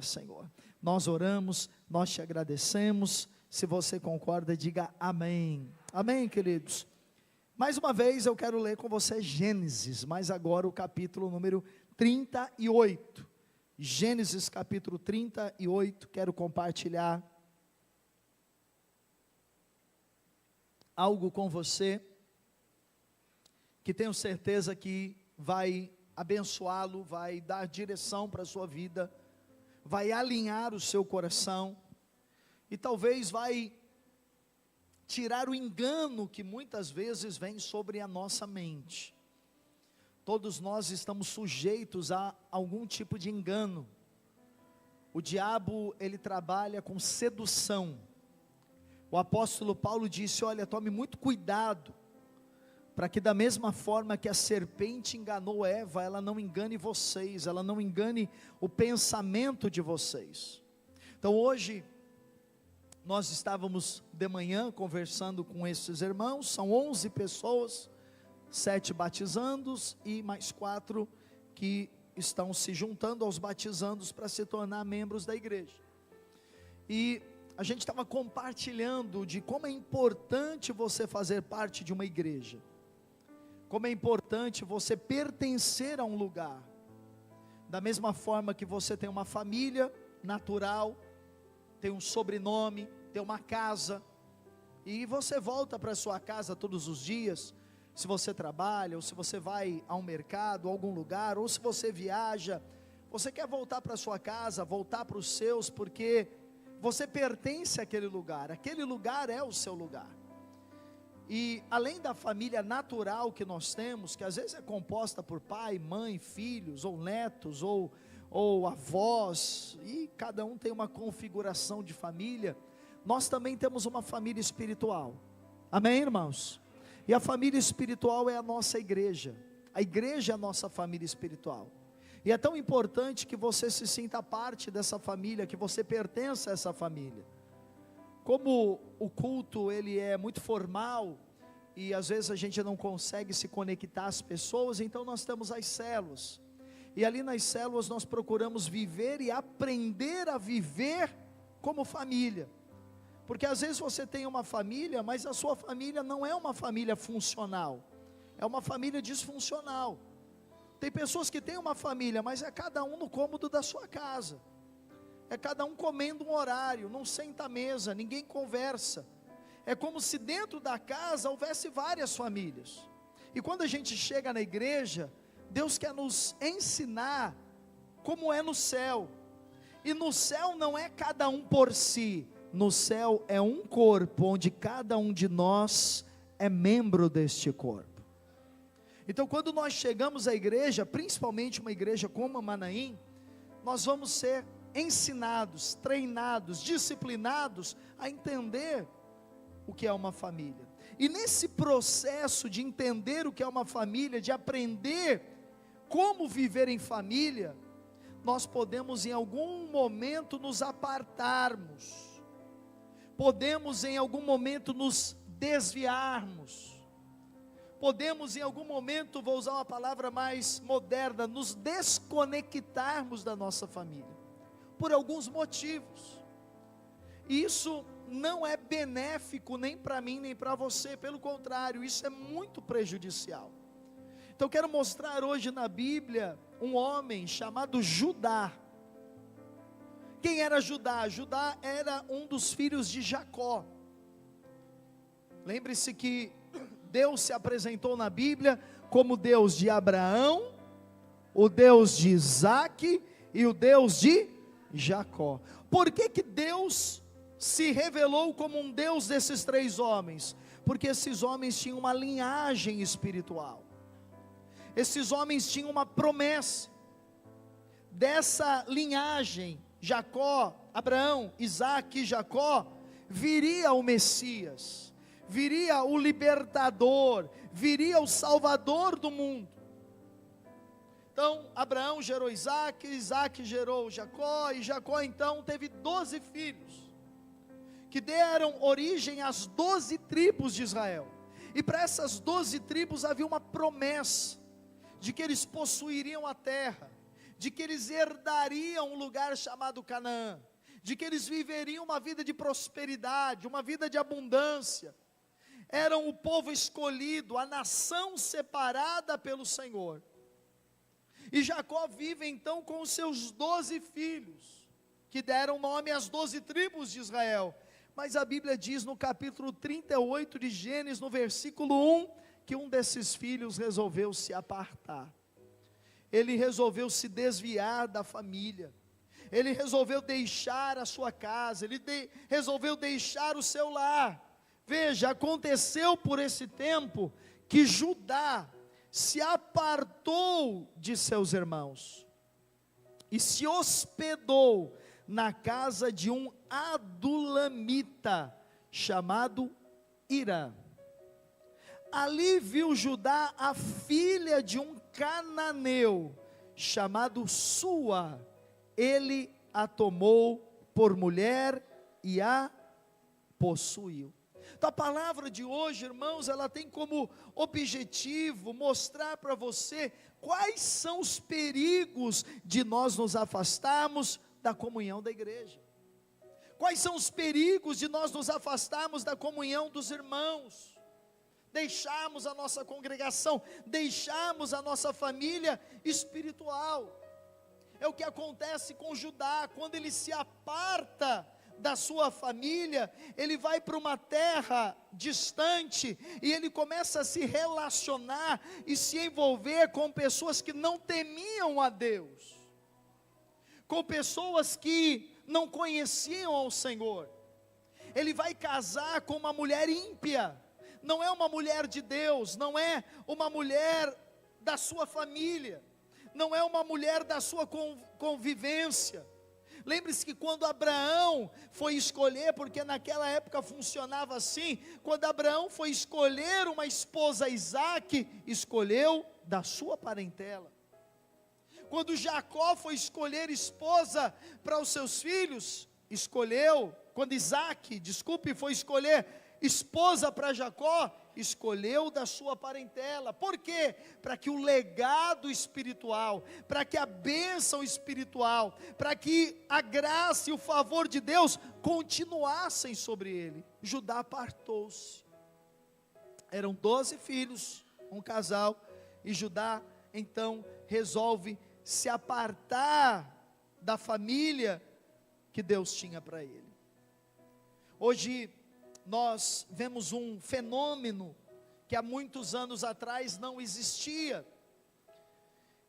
Senhor. Nós oramos, nós te agradecemos. Se você concorda, diga amém. Amém, queridos. Mais uma vez eu quero ler com você Gênesis, mas agora o capítulo número 38. Gênesis capítulo 38, quero compartilhar algo com você, que tenho certeza que vai abençoá-lo, vai dar direção para a sua vida, vai alinhar o seu coração, e talvez vai tirar o engano que muitas vezes vem sobre a nossa mente. Todos nós estamos sujeitos a algum tipo de engano. O diabo, ele trabalha com sedução. O apóstolo Paulo disse: olha, tome muito cuidado, para que da mesma forma que a serpente enganou Eva, ela não engane vocês, ela não engane o pensamento de vocês. Então hoje, nós estávamos de manhã conversando com esses irmãos, são 11 pessoas, 7 batizandos e mais 4 que estão se juntando aos batizandos para se tornar membros da igreja. E a gente estava compartilhando de como é importante você fazer parte de uma igreja, como é importante você pertencer a um lugar, da mesma forma que você tem uma família natural, tem um sobrenome, tem uma casa, e você volta para sua casa todos os dias, se você trabalha, ou se você vai a um mercado, a algum lugar, ou se você viaja, você quer voltar para sua casa, voltar para os seus, porque você pertence àquele lugar é o seu lugar. E além da família natural que nós temos, que às vezes é composta por pai, mãe, filhos, ou netos, ou avós, e cada um tem uma configuração de família, nós também temos uma família espiritual, amém, irmãos? E a família espiritual é a nossa igreja, a igreja é a nossa família espiritual, e é tão importante que você se sinta parte dessa família, que você pertença a essa família. Como o culto ele é muito formal, e às vezes a gente não consegue se conectar às pessoas, então nós temos as células, e ali nas células nós procuramos viver e aprender a viver como família, porque às vezes você tem uma família, mas a sua família não é uma família funcional, é uma família disfuncional. Tem pessoas que têm uma família, mas é cada um no cômodo da sua casa, é cada um comendo um horário, não senta à mesa, ninguém conversa, é como se dentro da casa houvesse várias famílias. E quando a gente chega na igreja, Deus quer nos ensinar como é no céu, e no céu não é cada um por si, no céu é um corpo, onde cada um de nós é membro deste corpo. Então quando nós chegamos à igreja, principalmente uma igreja como a Manaim, nós vamos ser ensinados, treinados, disciplinados a entender o que é uma família. E nesse processo de entender o que é uma família, de aprender como viver em família, nós podemos em algum momento nos apartarmos, podemos em algum momento nos desviarmos, podemos em algum momento, vou usar uma palavra mais moderna, nos desconectarmos da nossa família, por alguns motivos. Isso não é benéfico nem para mim nem para você, pelo contrário, isso é muito prejudicial. Então quero mostrar hoje na Bíblia um homem chamado Judá. Quem era Judá? Judá era um dos filhos de Jacó. Lembre-se que Deus se apresentou na Bíblia como Deus de Abraão, o Deus de Isaac e o Deus de Jacó. Por que que Deus se revelou como um Deus desses 3 homens? Porque esses homens tinham uma linhagem espiritual, esses homens tinham uma promessa, dessa linhagem, Jacó, Abraão, Isaac e Jacó, viria o Messias, viria o libertador, viria o salvador do mundo. Então Abraão gerou Isaac, Isaac gerou Jacó, e Jacó então teve 12 filhos, que deram origem às 12 tribos de Israel. E para essas 12 tribos havia uma promessa, de que eles possuiriam a terra, de que eles herdariam um lugar chamado Canaã, de que eles viveriam uma vida de prosperidade, uma vida de abundância. Eram o povo escolhido, a nação separada pelo Senhor. E Jacó vive então com os seus 12 filhos, que deram nome às 12 tribos de Israel. Mas a Bíblia diz no capítulo 38 de Gênesis, no versículo 1, que um desses filhos resolveu se apartar. Ele resolveu se desviar da família. Ele resolveu deixar a sua casa. Ele resolveu deixar o seu lar. Veja, aconteceu por esse tempo que Judá se apartou de seus irmãos e se hospedou na casa de um adulamita chamado Hira. Ali viu Judá a filha de um cananeu chamado Sua. Ele a tomou por mulher e a possuiu. Então a palavra de hoje, irmãos, ela tem como objetivo mostrar para você quais são os perigos de nós nos afastarmos da comunhão da igreja. Quais são os perigos de nós nos afastarmos da comunhão dos irmãos, deixarmos a nossa congregação, deixarmos a nossa família espiritual. É o que acontece com Judá, quando ele se aparta da sua família, ele vai para uma terra distante, e ele começa a se relacionar e se envolver com pessoas que não temiam a Deus, com pessoas que não conheciam ao Senhor. Ele vai casar com uma mulher ímpia, não é uma mulher de Deus, não é uma mulher da sua família, não é uma mulher da sua convivência. Lembre-se que quando Abraão foi escolher, porque naquela época funcionava assim, quando Abraão foi escolher uma esposa a Isaque, escolheu da sua parentela. Quando Jacó foi escolher esposa para os seus filhos, quando Isaque foi escolher esposa para Jacó, escolheu da sua parentela. Por quê? Para que o legado espiritual, para que a bênção espiritual, para que a graça e o favor de Deus continuassem sobre ele. Judá apartou-se. Eram 12 filhos, um casal, e Judá então resolve se apartar da família que Deus tinha para ele. Hoje nós vemos um fenômeno que há muitos anos atrás não existia.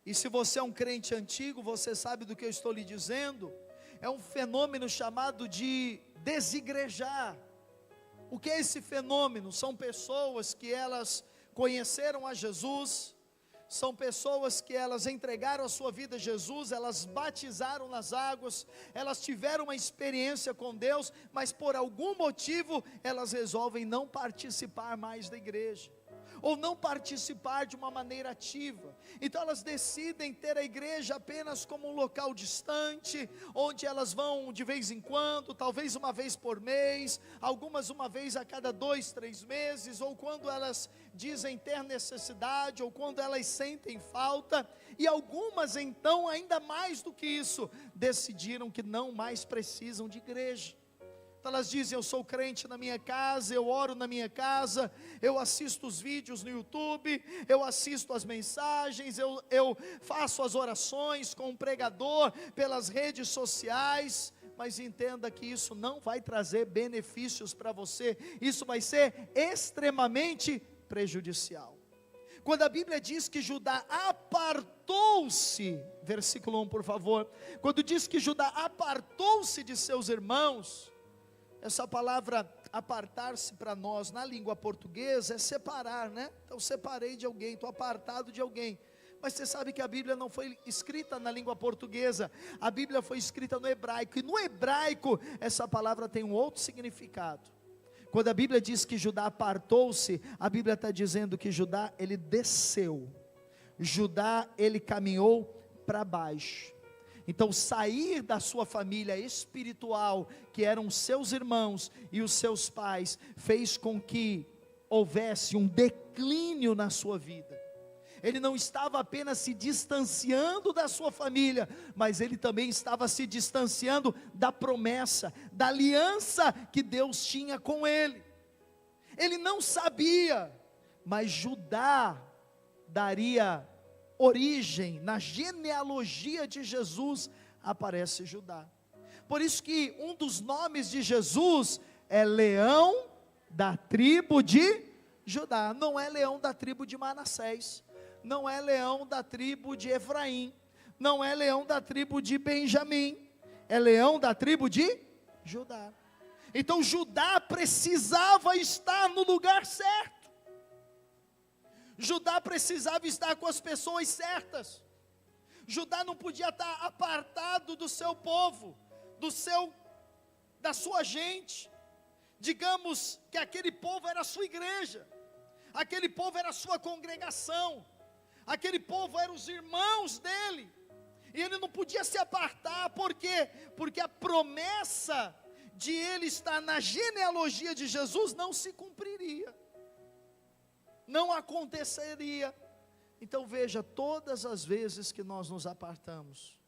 E se você é um crente antigo, você sabe do que eu estou lhe dizendo. É um fenômeno chamado de desigrejar. O que é esse fenômeno? São pessoas que elas conheceram a Jesus, são pessoas que elas entregaram a sua vida a Jesus, elas batizaram nas águas, elas tiveram uma experiência com Deus, mas por algum motivo elas resolvem não participar mais da igreja, ou não participar de uma maneira ativa. Então elas decidem ter a igreja apenas como um local distante, onde elas vão de vez em quando, talvez uma vez por mês, algumas uma vez a cada 2, 3 meses, ou quando elas dizem ter necessidade, ou quando elas sentem falta. E algumas então, ainda mais do que isso, decidiram que não mais precisam de igreja. Então elas dizem: eu sou crente na minha casa, eu oro na minha casa, eu assisto os vídeos no YouTube, eu assisto as mensagens, eu faço as orações com o pregador pelas redes sociais. Mas entenda que isso não vai trazer benefícios para você, isso vai ser extremamente prejudicial. Quando a Bíblia diz que Judá apartou-se, versículo 1 por favor, quando diz que Judá apartou-se de seus irmãos, essa palavra apartar-se para nós na língua portuguesa é separar, né? Então separei de alguém, estou apartado de alguém. Mas você sabe que a Bíblia não foi escrita na língua portuguesa, a Bíblia foi escrita no hebraico, e no hebraico essa palavra tem um outro significado. Quando a Bíblia diz que Judá apartou-se, a Bíblia está dizendo que Judá, ele desceu, Judá, ele caminhou para baixo. Então sair da sua família espiritual, que eram seus irmãos e os seus pais, fez com que houvesse um declínio na sua vida. Ele não estava apenas se distanciando da sua família, mas ele também estava se distanciando da promessa, da aliança que Deus tinha com ele. Ele não sabia, mas Judá daria origem, na genealogia de Jesus aparece Judá. Por isso que um dos nomes de Jesus é Leão da tribo de Judá. Não é leão da tribo de Manassés, não é leão da tribo de Efraim, não é leão da tribo de Benjamim, é leão da tribo de Judá. Então Judá precisava estar no lugar certo, Judá precisava estar com as pessoas certas, Judá não podia estar apartado do seu povo, da sua gente. Digamos que aquele povo era a sua igreja, aquele povo era a sua congregação, aquele povo eram os irmãos dele, e ele não podia se apartar. Por quê? Porque a promessa de ele estar na genealogia de Jesus não se cumpriria, não aconteceria. Então veja, todas as vezes que nós nos apartamos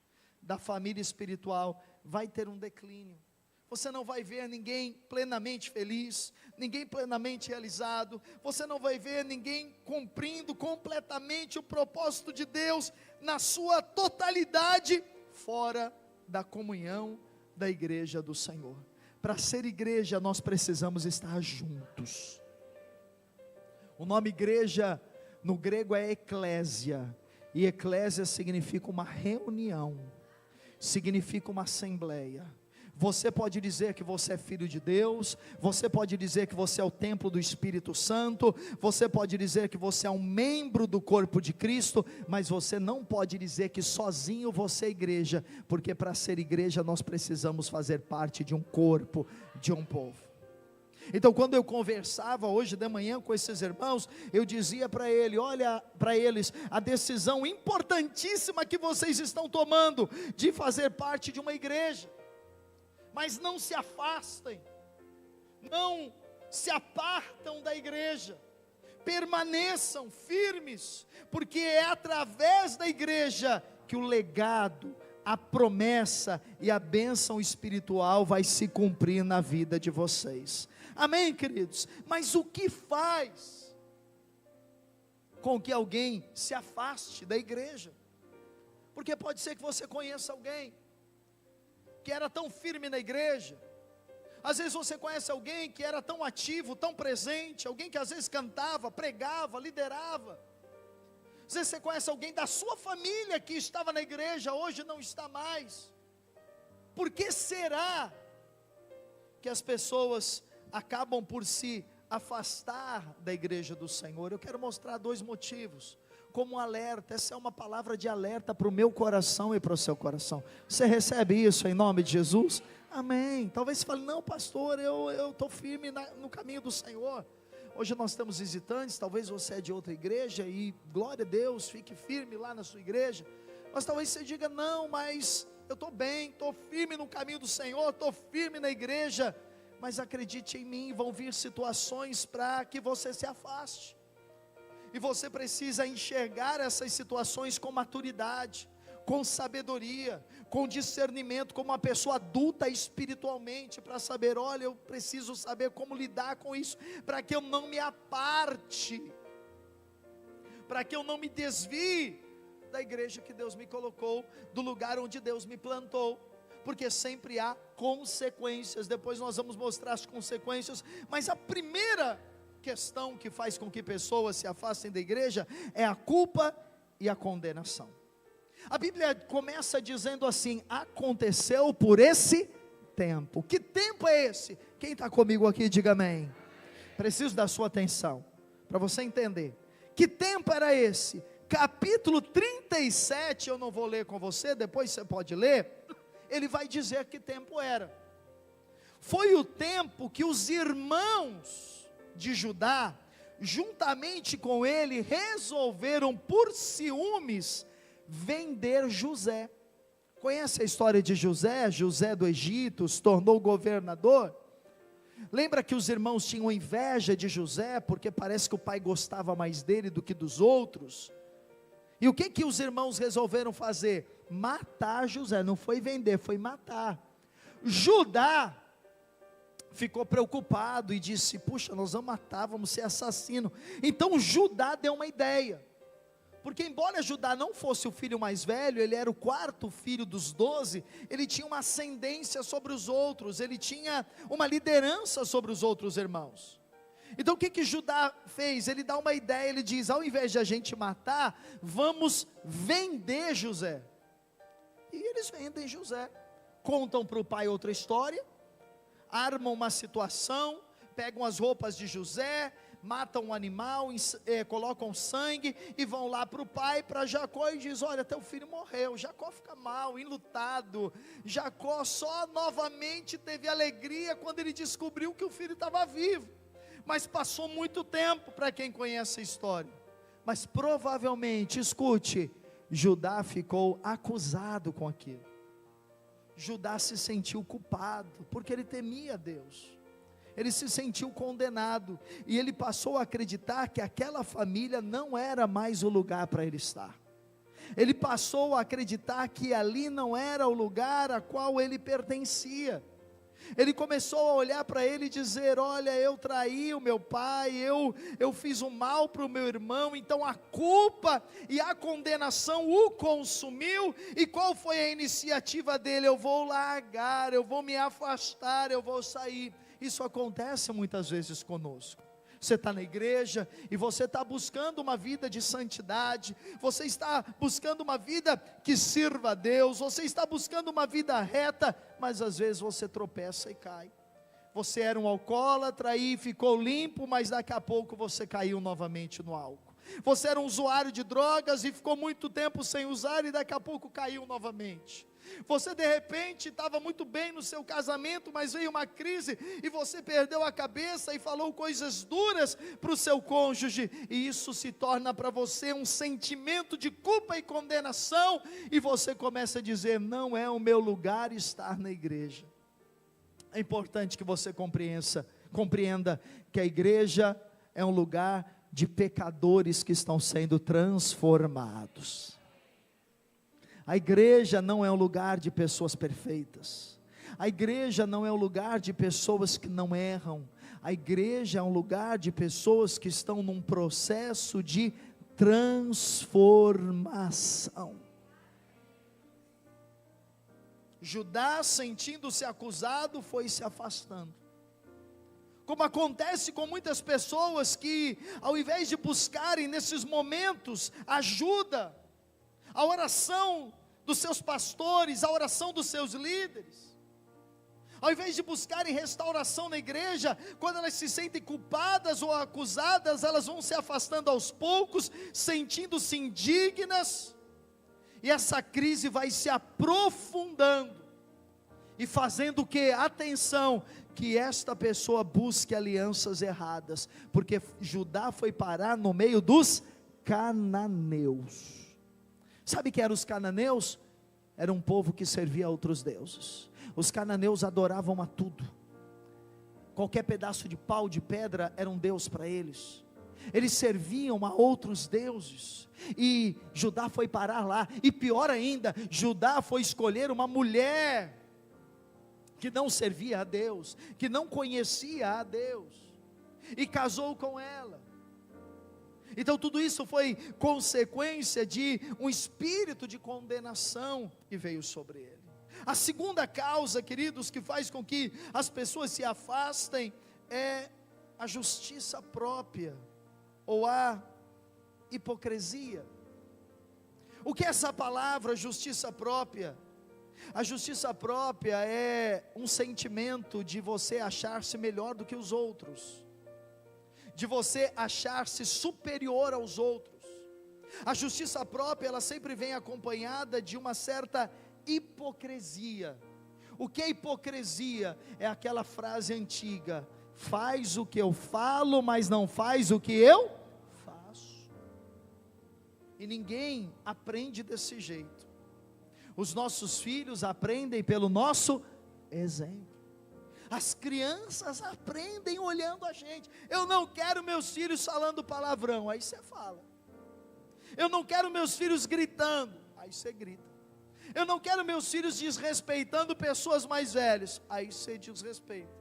da família espiritual, vai ter um declínio. Você não vai ver ninguém plenamente feliz, ninguém plenamente realizado, você não vai ver ninguém cumprindo completamente o propósito de Deus, na sua totalidade, fora da comunhão da igreja do Senhor. Para ser igreja, nós precisamos estar juntos. O nome igreja, no grego é eclésia, e eclésia significa uma reunião, significa uma assembleia. Você pode dizer que você é filho de Deus, você pode dizer que você é o templo do Espírito Santo, você pode dizer que você é um membro do corpo de Cristo, mas você não pode dizer que sozinho você é igreja, porque para ser igreja nós precisamos fazer parte de um corpo, de um povo. Então quando eu conversava hoje de manhã com esses irmãos, eu dizia para ele, olha para eles, a decisão importantíssima que vocês estão tomando, de fazer parte de uma igreja, mas não se afastem, não se apartam da igreja, permaneçam firmes, porque é através da igreja que o legado, a promessa e a bênção espiritual vai se cumprir na vida de vocês. Amém, queridos? Mas o que faz com que alguém se afaste da igreja? Porque pode ser que você conheça alguém que era tão firme na igreja, às vezes você conhece alguém que era tão ativo, tão presente, alguém que às vezes cantava, pregava, liderava. Às vezes você conhece alguém da sua família que estava na igreja, hoje não está mais. Por que será que as pessoas acabam por se afastar da igreja do Senhor? Eu quero mostrar dois motivos, como um alerta. Essa é uma palavra de alerta para o meu coração e para o seu coração. Você recebe isso em nome de Jesus? Amém. Talvez você fale, não pastor, eu estou firme no caminho do Senhor. Hoje nós temos visitantes, talvez você é de outra igreja, e glória a Deus, fique firme lá na sua igreja. Mas talvez você diga, não, mas eu estou bem, estou firme no caminho do Senhor, estou firme na igreja. Mas acredite em mim, vão vir situações para que você se afaste. E você precisa enxergar essas situações com maturidade, com sabedoria, com discernimento, como uma pessoa adulta espiritualmente, para saber, olha, eu preciso saber como lidar com isso, para que eu não me aparte, para que eu não me desvie da igreja que Deus me colocou, do lugar onde Deus me plantou, porque sempre há consequências. Depois nós vamos mostrar as consequências, mas a primeira questão que faz com que pessoas se afastem da igreja é a culpa e a condenação. A Bíblia começa dizendo assim: aconteceu por esse tempo. Que tempo é esse? Quem está comigo aqui, diga amém. Preciso da sua atenção, para você entender. Que tempo era esse? Capítulo 37, eu não vou ler com você, depois você pode ler. Ele vai dizer que tempo era. Foi o tempo que os irmãos de Judá, juntamente com ele, resolveram por ciúmes vender José. Conhece a história de José? José do Egito se tornou governador. Lembra que os irmãos tinham inveja de José, porque parece que o pai gostava mais dele do que dos outros? E o que que os irmãos resolveram fazer? Matar José, não foi vender, foi matar. Judá ficou preocupado e disse: puxa, nós vamos matar, vamos ser assassino. Então Judá deu uma ideia, porque embora Judá não fosse o filho mais velho, ele era o quarto filho dos 12, ele tinha uma ascendência sobre os outros, ele tinha uma liderança sobre os outros irmãos. Então o que que Judá fez? Ele dá uma ideia, ele diz: ao invés de a gente matar, vamos vender José. E eles vendem José, contam para o pai outra história, armam uma situação, pegam as roupas de José, matam um animal, colocam sangue e vão lá para o pai, para Jacó, e diz: olha, teu filho morreu. Jacó fica mal, enlutado. Jacó só novamente teve alegria quando ele descobriu que o filho estava vivo, mas passou muito tempo, para quem conhece a história. Mas provavelmente, escute, Judá ficou acusado com aquilo. Judá se sentiu culpado, porque ele temia Deus. Ele se sentiu condenado, e ele passou a acreditar que aquela família não era mais o lugar para ele estar. Ele passou a acreditar que ali não era o lugar a qual ele pertencia. Ele começou a olhar para ele e dizer: olha, eu traí o meu pai, eu fiz o mal para o meu irmão. Então a culpa e a condenação o consumiu. E qual foi a iniciativa dele? Eu vou largar, eu vou me afastar, eu vou sair. Isso acontece muitas vezes conosco. Você está na igreja e você está buscando uma vida de santidade, você está buscando uma vida que sirva a Deus, você está buscando uma vida reta, mas às vezes você tropeça e cai. Você era um alcoólatra e ficou limpo, mas daqui a pouco você caiu novamente no álcool. Você era um usuário de drogas e ficou muito tempo sem usar e daqui a pouco caiu novamente. Você de repente estava muito bem no seu casamento, mas veio uma crise e você perdeu a cabeça e falou coisas duras para o seu cônjuge, e isso se torna para você um sentimento de culpa e condenação, e você começa a dizer: não é o meu lugar estar na igreja. É importante que você compreenda que a igreja é um lugar de pecadores que estão sendo transformados. A igreja não é um lugar de pessoas perfeitas. A igreja não é um lugar de pessoas que não erram. A igreja é um lugar de pessoas que estão num processo de transformação. Judá, sentindo-se acusado, foi se afastando. Como acontece com muitas pessoas que, ao invés de buscarem nesses momentos ajuda, a oração dos seus pastores, a oração dos seus líderes, ao invés de buscarem restauração na igreja, quando elas se sentem culpadas ou acusadas, elas vão se afastando aos poucos, sentindo-se indignas, e essa crise vai se aprofundando, e fazendo o que? Atenção, que esta pessoa busque alianças erradas, porque Judá foi parar no meio dos cananeus. Sabe quem eram os cananeus? Era um povo que servia a outros deuses. Os cananeus adoravam a tudo. Qualquer pedaço de pau, de pedra, era um deus para eles. Eles serviam a outros deuses. E Judá foi parar lá. E pior ainda, Judá foi escolher uma mulher que não servia a Deus, que não conhecia a Deus, e casou com ela. Então tudo isso foi consequência de um espírito de condenação que veio sobre ele. A segunda causa, queridos, que faz com que as pessoas se afastem é a justiça própria, ou a hipocrisia. O que é essa palavra, justiça própria? A justiça própria é um sentimento de você achar-se melhor do que os outros, de você achar-se superior aos outros. A justiça própria, ela sempre vem acompanhada de uma certa hipocrisia. O que é hipocrisia? É aquela frase antiga: faz o que eu falo, mas não faz o que eu faço. E ninguém aprende desse jeito. Os nossos filhos aprendem pelo nosso exemplo. As crianças aprendem olhando a gente. Eu não quero meus filhos falando palavrão. Aí você fala. Eu não quero meus filhos gritando. Aí você grita. Eu não quero meus filhos desrespeitando pessoas mais velhas. Aí você desrespeita.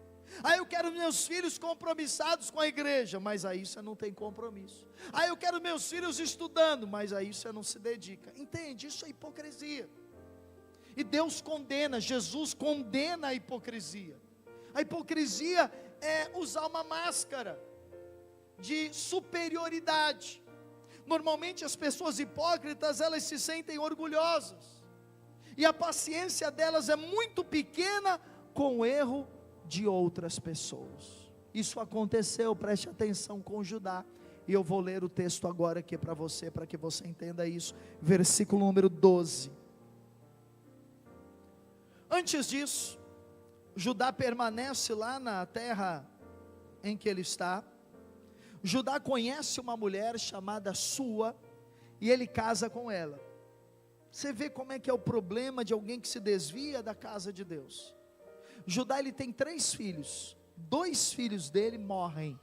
Aí eu quero meus filhos compromissados com a igreja. Mas aí você não tem compromisso. Aí eu quero meus filhos estudando. Mas aí você não se dedica. Entende? Isso é hipocrisia. E Deus condena, Jesus condena a hipocrisia. A hipocrisia é usar uma máscara de superioridade. Normalmente as pessoas hipócritas, elas se sentem orgulhosas. E a paciência delas é muito pequena com o erro de outras pessoas. Isso aconteceu, preste atenção, com Judá. E eu vou ler o texto agora aqui para que você entenda isso. Versículo número 12. Antes disso, Judá permanece lá na terra em que ele está. Judá conhece uma mulher chamada Sua, e ele casa com ela. Você vê como é que é o problema de alguém que se desvia da casa de Deus. Judá, ele tem 3 filhos, 2 filhos dele morrem,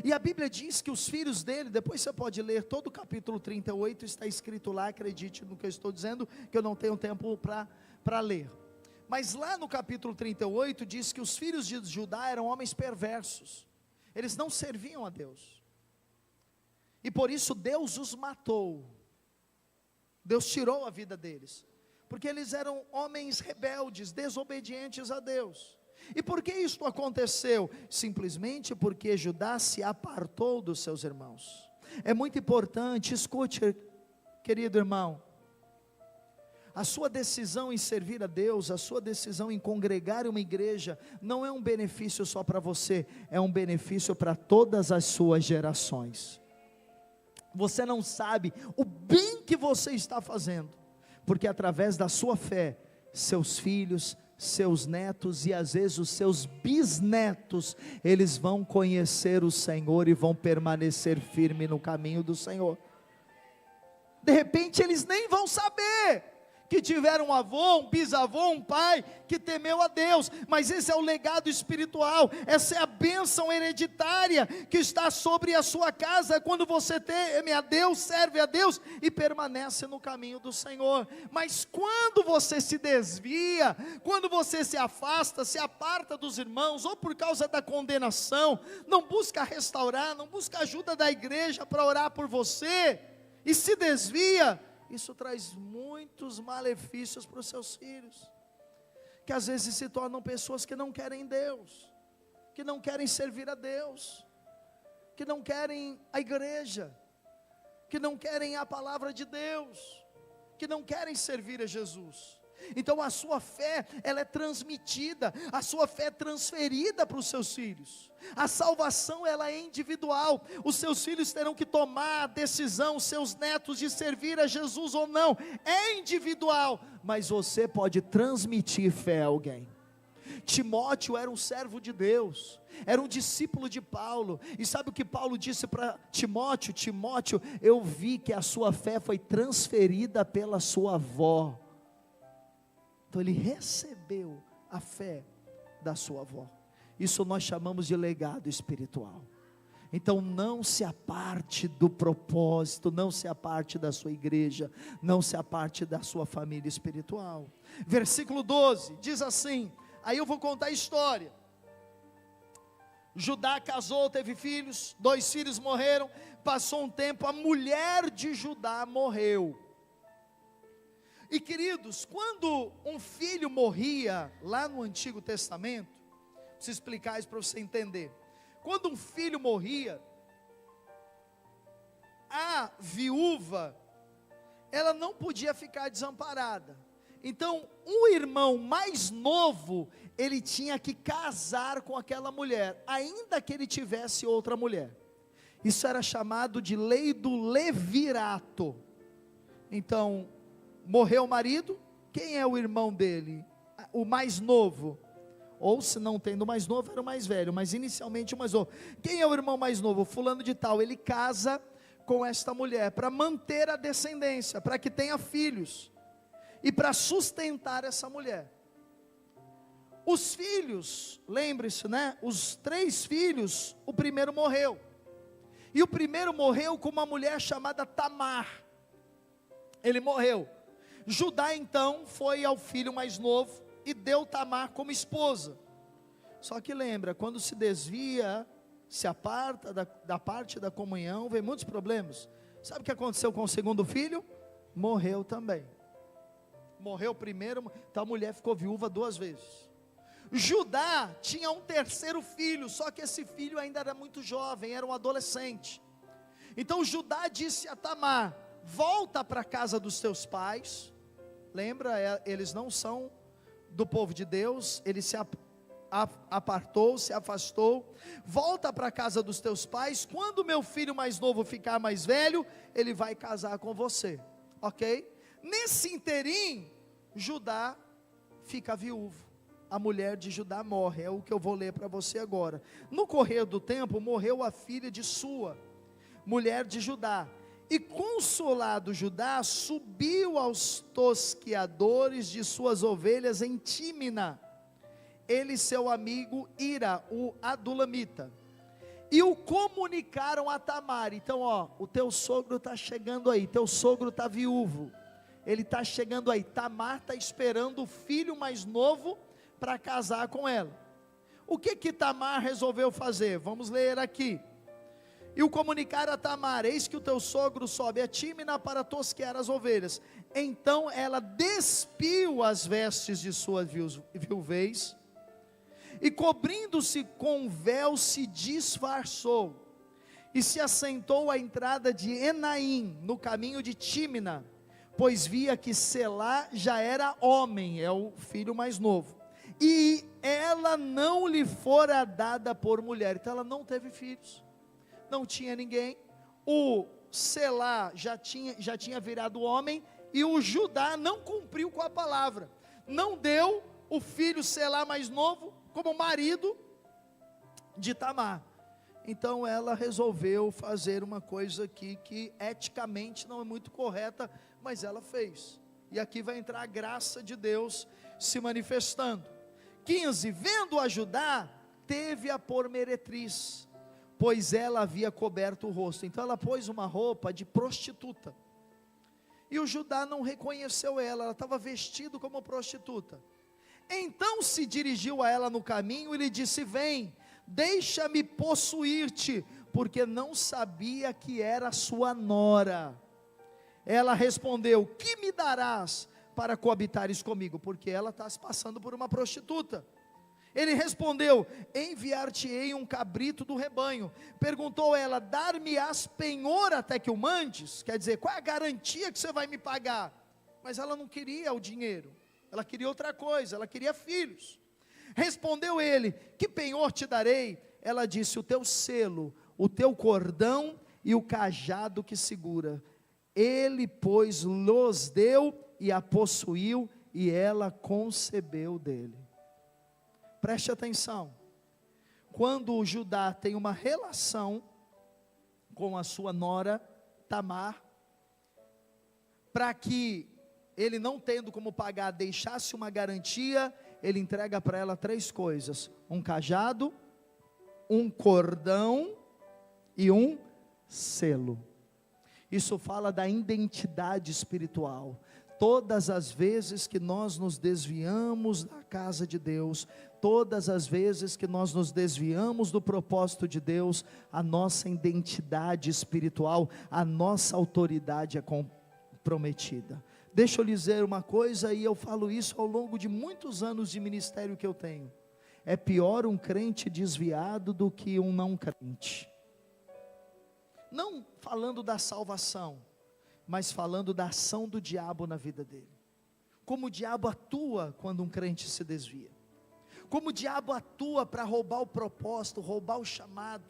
e a Bíblia diz que os filhos dele, depois você pode ler todo o capítulo 38, está escrito lá, acredite no que eu estou dizendo, que eu não tenho tempo para ler, mas lá no capítulo 38, diz que os filhos de Judá eram homens perversos, eles não serviam a Deus, e por isso Deus os matou, Deus tirou a vida deles, porque eles eram homens rebeldes, desobedientes a Deus. E por que isto aconteceu? Simplesmente porque Judá se apartou dos seus irmãos. É muito importante, escute, querido irmão, a sua decisão em servir a Deus, a sua decisão em congregar uma igreja, não é um benefício só para você, é um benefício para todas as suas gerações. Você não sabe o bem que você está fazendo, porque através da sua fé, seus filhos, seus netos e às vezes os seus bisnetos, eles vão conhecer o Senhor e vão permanecer firme no caminho do Senhor. De repente eles nem vão saber que tiveram um avô, um bisavô, um pai que temeu a Deus, mas esse é o legado espiritual, essa é a bênção hereditária que está sobre a sua casa, quando você teme a Deus, serve a Deus e permanece no caminho do Senhor. Mas quando você se desvia, quando você se afasta, se aparta dos irmãos, ou por causa da condenação, não busca restaurar, não busca ajuda da igreja para orar por você, e se desvia, isso traz muitos malefícios para os seus filhos, que às vezes se tornam pessoas que não querem Deus, que não querem servir a Deus, que não querem a igreja, que não querem a palavra de Deus, que não querem servir a Jesus. Então a sua fé, ela é transmitida, a sua fé é transferida para os seus filhos. A salvação, ela é individual. Os seus filhos terão que tomar a decisão, seus netos, de servir a Jesus ou não. É individual, mas você pode transmitir fé a alguém. Timóteo era um servo de Deus, era um discípulo de Paulo, e sabe o que Paulo disse para Timóteo? Timóteo, eu vi que a sua fé foi transferida pela sua avó. Então ele recebeu a fé da sua avó. Isso nós chamamos de legado espiritual. Então não se aparte do propósito, não se aparte da sua igreja, não se aparte da sua família espiritual. Versículo 12, diz assim, aí eu vou contar a história. Judá casou, teve filhos, 2 filhos morreram, passou um tempo, a mulher de Judá morreu. E queridos, quando um filho morria, lá no Antigo Testamento, preciso explicar isso para você entender, quando um filho morria, a viúva, ela não podia ficar desamparada, então o irmão mais novo, ele tinha que casar com aquela mulher, ainda que ele tivesse outra mulher, isso era chamado de lei do levirato. Então, morreu o marido, quem é o irmão dele? O mais novo, ou se não tendo o mais novo, era o mais velho, mas inicialmente o mais novo. Quem é o irmão mais novo? Fulano de tal. Ele casa com esta mulher, para manter a descendência, para que tenha filhos, e para sustentar essa mulher. Os filhos, lembre-se, né? Os 3 filhos, o primeiro morreu, E o primeiro morreu com uma mulher chamada Tamar. Ele morreu. Judá então foi ao filho mais novo e deu Tamar como esposa. Só que lembra, quando se desvia, se aparta da parte da comunhão, vem muitos problemas. Sabe o que aconteceu com o segundo filho? Morreu também. Morreu primeiro, então a mulher ficou viúva 2 vezes. Judá tinha um terceiro filho, só que esse filho ainda era muito jovem, era um adolescente. Então Judá disse a Tamar: volta para a casa dos teus pais. Lembra, eles não são do povo de Deus, ele se apartou, se afastou. Volta para a casa dos teus pais. Quando meu filho mais novo ficar mais velho, ele vai casar com você, ok? Nesse interim, Judá fica viúvo. A mulher de Judá morre, é o que eu vou ler para você agora. No correr do tempo, morreu a filha de Sua, mulher de Judá. E consolado Judá, subiu aos tosqueadores de suas ovelhas em Tímina, ele e seu amigo Ira, o adulamita, e o comunicaram a Tamar. Então o teu sogro está chegando aí, teu sogro está viúvo, ele está chegando aí. Tamar está esperando o filho mais novo para casar com ela. O que Tamar resolveu fazer? Vamos ler aqui. E o comunicaram a Tamar: eis que o teu sogro sobe a Tímina para tosquear as ovelhas. Então ela despiu as vestes de sua viuvez, e cobrindo-se com véu se disfarçou, e se assentou à entrada de Enaim, no caminho de Tímina, pois via que Selá já era homem, é o filho mais novo, e ela não lhe fora dada por mulher. Então ela não teve filhos, não tinha ninguém. O Selá já tinha virado homem, e o Judá não cumpriu com a palavra, não deu o filho Selá mais novo como marido de Tamar. Então ela resolveu fazer uma coisa aqui que eticamente não é muito correta, mas ela fez. E aqui vai entrar a graça de Deus se manifestando. 15, vendo a Judá, teve-a por meretriz, pois ela havia coberto o rosto. Então ela pôs uma roupa de prostituta, e o Judá não reconheceu ela estava vestido como prostituta. Então se dirigiu a ela no caminho e lhe disse: vem, deixa-me possuir-te, porque não sabia que era sua nora. Ela respondeu: que me darás para coabitares comigo? Porque ela está se passando por uma prostituta. Ele respondeu: enviar-te-ei um cabrito do rebanho. Perguntou ela: dar-me-ás penhor até que o mandes? Quer dizer, qual é a garantia que você vai me pagar? Mas ela não queria o dinheiro, ela queria outra coisa, ela queria filhos. Respondeu ele: que penhor te darei? Ela disse: o teu selo, o teu cordão e o cajado que segura. Ele, pois, los deu e a possuiu, e ela concebeu dele. Preste atenção, quando o Judá tem uma relação com a sua nora Tamar, para que ele, não tendo como pagar, deixasse uma garantia, ele entrega para ela 3 coisas: um cajado, um cordão e um selo. Isso fala da identidade espiritual. Todas as vezes que nós nos desviamos da casa de Deus, todas as vezes que nós nos desviamos do propósito de Deus, a nossa identidade espiritual, a nossa autoridade é comprometida. Deixa eu lhe dizer uma coisa, e eu falo isso ao longo de muitos anos de ministério que eu tenho: é pior um crente desviado do que um não crente. Não falando da salvação, mas falando da ação do diabo na vida dele. Como o diabo atua quando um crente se desvia, como o diabo atua para roubar o propósito, roubar o chamado.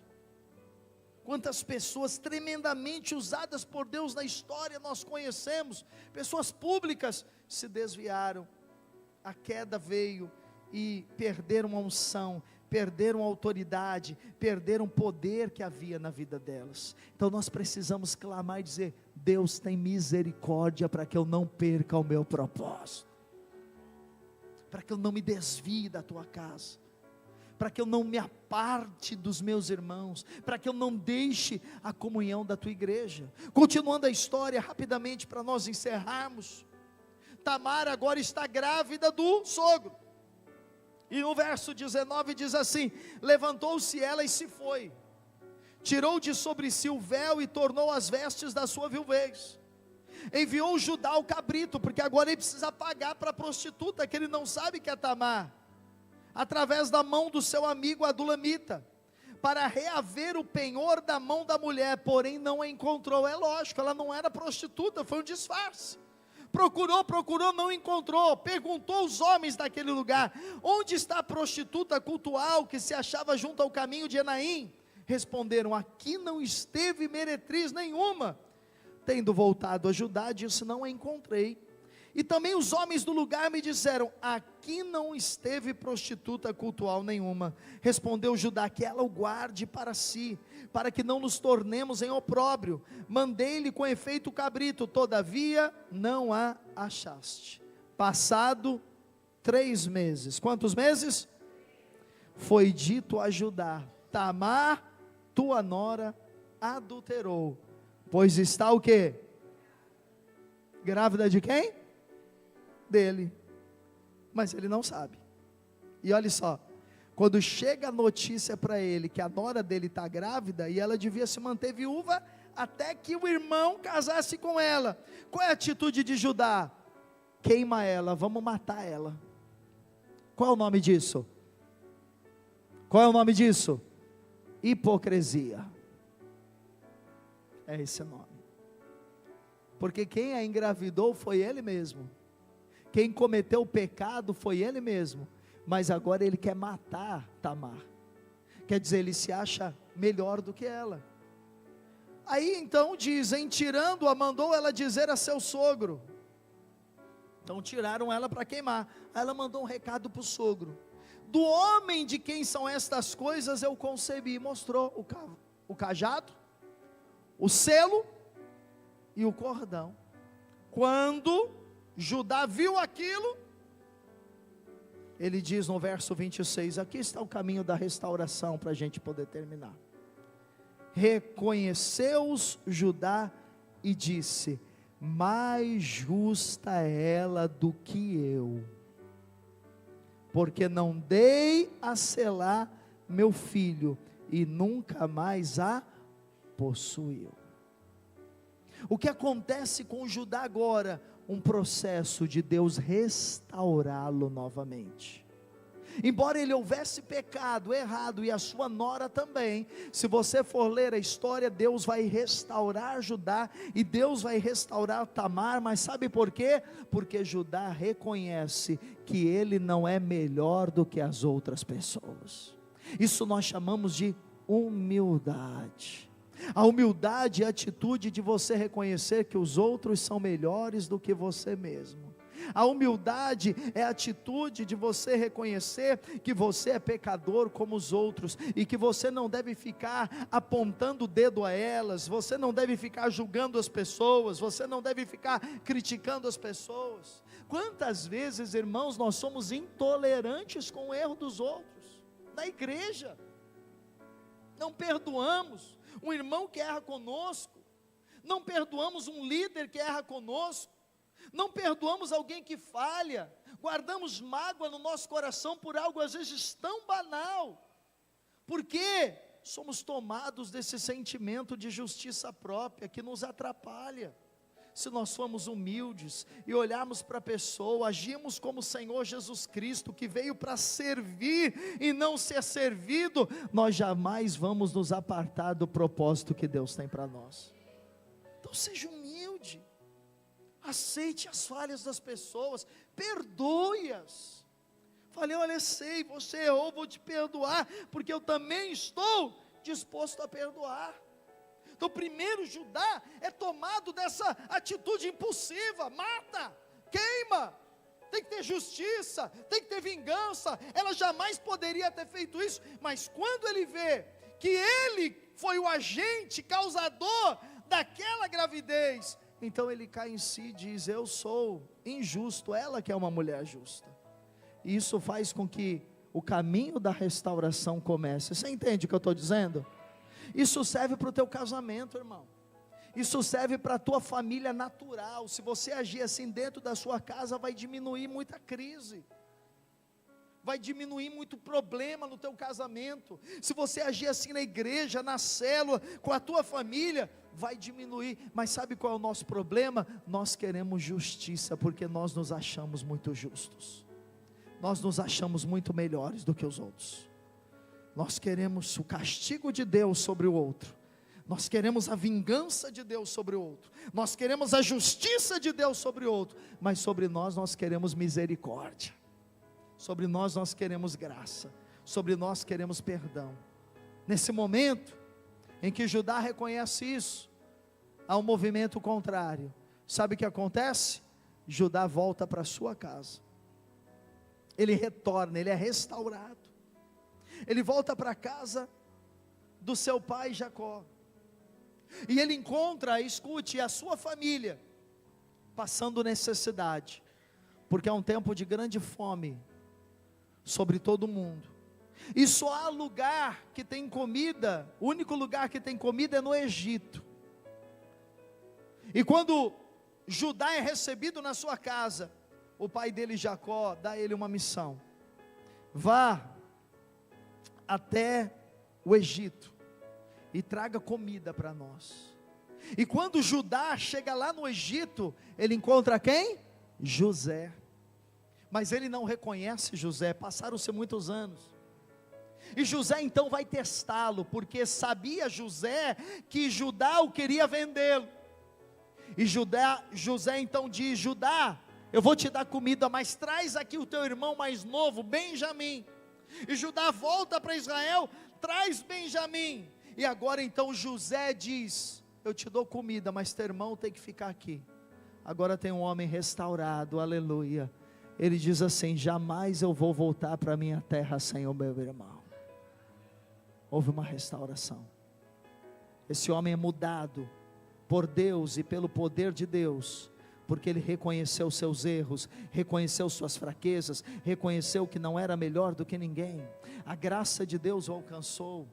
Quantas pessoas tremendamente usadas por Deus na história nós conhecemos, pessoas públicas se desviaram, a queda veio e perderam a unção, perderam a autoridade, perderam o poder que havia na vida delas. Então nós precisamos clamar e dizer: Deus, tem misericórdia para que eu não perca o meu propósito, para que eu não me desvie da tua casa, para que eu não me aparte dos meus irmãos, para que eu não deixe a comunhão da tua igreja. Continuando a história rapidamente para nós encerrarmos, Tamar agora está grávida do sogro, e no verso 19 diz assim: levantou-se ela e se foi, tirou de sobre si o véu e tornou as vestes da sua viuvez, enviou Judá o cabrito, porque agora ele precisa pagar para a prostituta, que ele não sabe que é Tamar, através da mão do seu amigo Adulamita, para reaver o penhor da mão da mulher, porém não a encontrou. É lógico, ela não era prostituta, foi um disfarce. Procurou, não encontrou. Perguntou aos homens daquele lugar: onde está a prostituta cultual que se achava junto ao caminho de Enaim? Responderam: aqui não esteve meretriz nenhuma. Tendo voltado a Judá, disse: não a encontrei. E também os homens do lugar me disseram: aqui não esteve prostituta cultual nenhuma. Respondeu Judá: que ela o guarde para si, para que não nos tornemos em opróbrio. Mandei-lhe com efeito o cabrito, todavia não a achaste. Passado 3 meses, quantos meses? Foi dito a Judá: Tamar, tua nora, adulterou, pois está o quê? Grávida de quem? Dele, mas ele não sabe. E olha só, quando chega a notícia para ele que a nora dele está grávida, e ela devia se manter viúva até que o irmão casasse com ela, qual é a atitude de Judá? Queima ela, vamos matar ela. Qual é o nome disso? Qual é o nome disso? Hipocrisia. É esse o nome, porque quem a engravidou foi ele mesmo. Quem cometeu o pecado foi ele mesmo, mas agora ele quer matar Tamar, quer dizer, ele se acha melhor do que ela. Aí então dizem, tirando-a, mandou ela dizer a seu sogro. Então tiraram ela para queimar. Aí ela mandou um recado para o sogro: do homem de quem são estas coisas eu concebi. Mostrou o cajado, o selo e o cordão. Quando Judá viu aquilo, ele diz no verso 26, aqui está o caminho da restauração para a gente poder terminar. Reconheceu-os Judá e disse: mais justa é ela do que eu, porque não dei a Selá meu filho, e nunca mais a possuiu. O que acontece com Judá agora? Um processo de Deus restaurá-lo novamente. Embora ele houvesse pecado, errado, e a sua nora também, se você for ler a história, Deus vai restaurar Judá, e Deus vai restaurar Tamar, mas sabe por quê? Porque Judá reconhece que ele não é melhor do que as outras pessoas. Isso nós chamamos de humildade. A humildade é a atitude de você reconhecer que os outros são melhores do que você mesmo. A humildade é a atitude de você reconhecer que você é pecador como os outros, e que você não deve ficar apontando o dedo a elas, você não deve ficar julgando as pessoas, você não deve ficar criticando as pessoas. Quantas vezes, irmãos, nós somos intolerantes com o erro dos outros, na igreja, não perdoamos um irmão que erra conosco, não perdoamos um líder que erra conosco, não perdoamos alguém que falha, guardamos mágoa no nosso coração por algo às vezes tão banal, porque somos tomados desse sentimento de justiça própria que nos atrapalha. Se nós formos humildes e olharmos para a pessoa, agimos como o Senhor Jesus Cristo, que veio para servir e não ser servido, nós jamais vamos nos apartar do propósito que Deus tem para nós. Então seja humilde, aceite as falhas das pessoas, perdoe-as. Falei: olha, sei, você errou, vou te perdoar, porque eu também estou disposto a perdoar. Então primeiro Judá é tomado dessa atitude impulsiva, mata, queima, tem que ter justiça, tem que ter vingança. Ela jamais poderia ter feito isso, mas quando ele vê que ele foi o agente causador daquela gravidez, então ele cai em si e diz: eu sou injusto, ela que é uma mulher justa. E isso faz com que o caminho da restauração comece. Você entende o que eu estou dizendo? Isso serve para o teu casamento, irmão. Isso serve para a tua família natural. Se você agir assim dentro da sua casa, vai diminuir muita crise, vai diminuir muito problema no teu casamento. Se você agir assim na igreja, na célula, com a tua família, vai diminuir. Mas sabe qual é o nosso problema? Nós queremos justiça, porque nós nos achamos muito justos, nós nos achamos muito melhores do que os outros. Nós queremos o castigo de Deus sobre o outro, nós queremos a vingança de Deus sobre o outro, nós queremos a justiça de Deus sobre o outro, mas sobre nós queremos misericórdia, sobre nós queremos graça, sobre nós queremos perdão. Nesse momento em que Judá reconhece isso, há um movimento contrário. Sabe o que acontece? Judá volta para sua casa, ele retorna, ele é restaurado, ele volta para a casa do seu pai Jacó, e ele encontra, escute, a sua família passando necessidade, porque é um tempo de grande fome sobre todo mundo, e só há lugar que tem comida, o único lugar que tem comida é no Egito. E quando Judá é recebido na sua casa, o pai dele Jacó dá a ele uma missão: vá até o Egito e traga comida para nós. E quando Judá chega lá no Egito, ele encontra quem? José. Mas ele não reconhece José, passaram-se muitos anos, e José então vai testá-lo, porque sabia José que Judá o queria vendê-lo. E José então diz: Judá, eu vou te dar comida, mas traz aqui o teu irmão mais novo, Benjamim. E Judá volta para Israel, traz Benjamim. E agora então José diz: eu te dou comida, mas teu irmão tem que ficar aqui. Agora tem um homem restaurado, aleluia. Ele diz assim: jamais eu vou voltar para a minha terra sem o meu irmão. Houve uma restauração. Esse homem é mudado por Deus e pelo poder de Deus, porque ele reconheceu seus erros, reconheceu suas fraquezas, reconheceu que não era melhor do que ninguém. A graça de Deus o alcançou,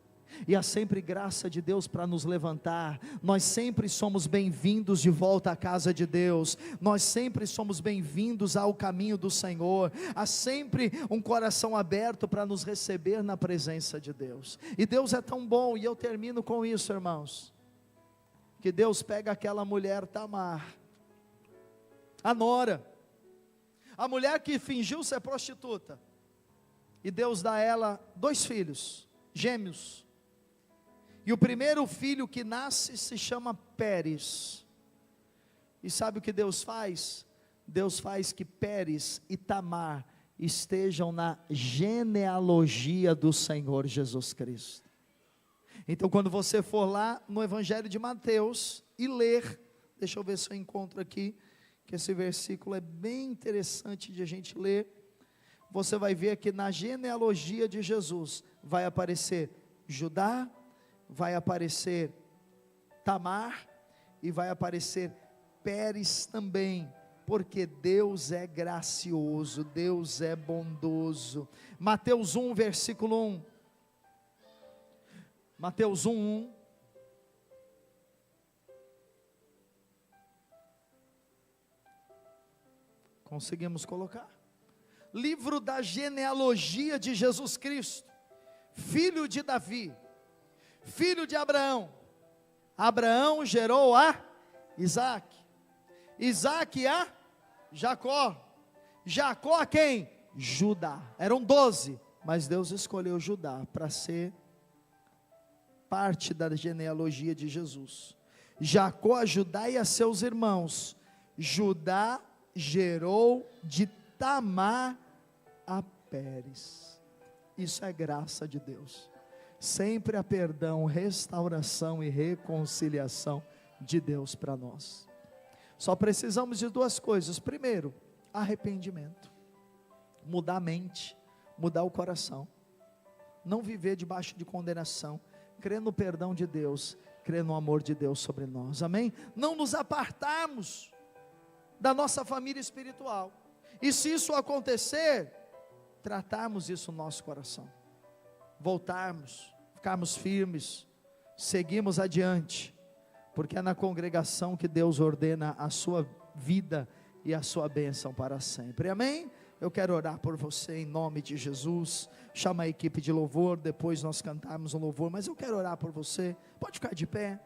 e há sempre graça de Deus para nos levantar. Nós sempre somos bem-vindos de volta à casa de Deus, nós sempre somos bem-vindos ao caminho do Senhor. Há sempre um coração aberto para nos receber na presença de Deus. E Deus é tão bom, e eu termino com isso, irmãos, que Deus pega aquela mulher Tamar, a nora, a mulher que fingiu ser prostituta, e Deus dá a ela 2 filhos, gêmeos, e o primeiro filho que nasce se chama Pérez. E sabe o que Deus faz? Deus faz que Pérez e Tamar estejam na genealogia do Senhor Jesus Cristo. Então quando você for lá no Evangelho de Mateus e ler, deixa eu ver se eu encontro aqui, que esse versículo é bem interessante de a gente ler. Você vai ver que na genealogia de Jesus vai aparecer Judá, vai aparecer Tamar e vai aparecer Pérez também, porque Deus é gracioso, Deus é bondoso. Mateus 1, versículo 1. Mateus 1, 1. Conseguimos colocar? Livro da genealogia de Jesus Cristo, filho de Davi, filho de Abraão. Abraão gerou a Isaac, Isaac a Jacó, Jacó a quem? Judá. Eram 12, mas Deus escolheu Judá para ser parte da genealogia de Jesus. Jacó a Judá e a seus irmãos. Judá gerou de Tamar a Pérez. Isso é graça de Deus. Sempre há perdão, restauração e reconciliação de Deus para nós. Só precisamos de 2 coisas. Primeiro, arrependimento. Mudar a mente, mudar o coração. Não viver debaixo de condenação. Crer no perdão de Deus, crer no amor de Deus sobre nós. Amém? Não nos apartarmos da nossa família espiritual. E se isso acontecer, tratarmos isso no nosso coração, voltarmos, ficarmos firmes, seguimos adiante, porque é na congregação que Deus ordena a sua vida e a sua bênção para sempre, amém? Eu quero orar por você em nome de Jesus. Chama a equipe de louvor, depois nós cantarmos um louvor, mas eu quero orar por você. Pode ficar de pé.